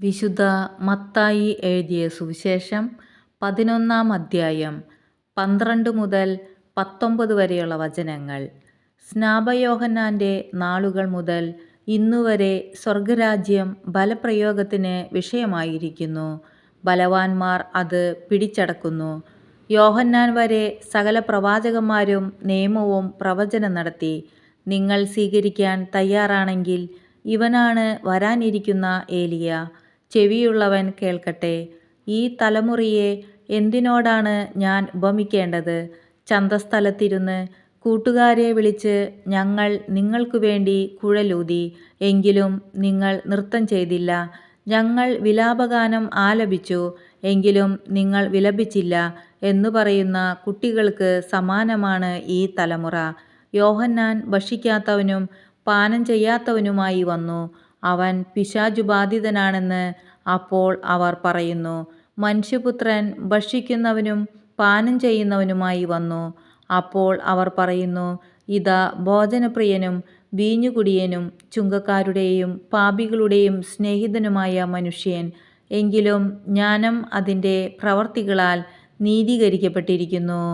വിശുദ്ധ മത്തായി എഴുതിയ സുവിശേഷം 11-ാം അധ്യായം 12 മുതൽ 19 വരെയുള്ള വചനങ്ങൾ. സ്നാപയോഹന്നാൻ്റെ നാളുകൾ മുതൽ ഇന്നുവരെ സ്വർഗരാജ്യം ബലപ്രയോഗത്തിന് വിഷയമായിരിക്കുന്നു. ബലവാന്മാർ അത് പിടിച്ചടക്കുന്നു. യോഹന്നാൻ വരെ സകല പ്രവാചകന്മാരും നിയമവും പ്രവചനം നടത്തി. നിങ്ങൾ സ്വീകരിക്കാൻ തയ്യാറാണെങ്കിൽ ഇവനാണ് വരാനിരിക്കുന്ന ഏലിയ. ചെവിയുള്ളവൻ കേൾക്കട്ടെ. ഈ തലമുറയെ എന്തിനോടാണ് ഞാൻ ഉപമിക്കേണ്ടത്? ചന്തസ്ഥലത്തിരുന്ന് കൂട്ടുകാരെ വിളിച്ച് ഞങ്ങൾ നിങ്ങൾക്കു വേണ്ടി കുഴലൂതി, എങ്കിലും നിങ്ങൾ നൃത്തം ചെയ്തില്ല. ഞങ്ങൾ വിലാപഗാനം ആലപിച്ചു, എങ്കിലും നിങ്ങൾ വിലപിച്ചില്ല എന്നു പറയുന്ന കുട്ടികൾക്ക് സമാനമാണ് ഈ തലമുറ. യോഹന്നാൻ ഭക്ഷിക്കാത്തവനും പാനം ചെയ്യാത്തവനുമായി വന്നു. അവൻ പിശാചുബാധിതനാണെന്ന് അപ്പോൾ അവർ പറയുന്നു. മനുഷ്യപുത്രൻ ഭക്ഷിക്കുന്നവനും പാനം ചെയ്യുന്നവനുമായി വന്നു. അപ്പോൾ അവർ പറയുന്നു, ഇതാ ഭോജനപ്രിയനും വീഞ്ഞുകുടിയനും ചുങ്കക്കാരുടെയും പാപികളുടെയും സ്നേഹിതനുമായ മനുഷ്യൻ. എങ്കിലും ജ്ഞാനം അതിൻ്റെ പ്രവർത്തികളാൽ നീതീകരിക്കപ്പെട്ടിരിക്കുന്നു.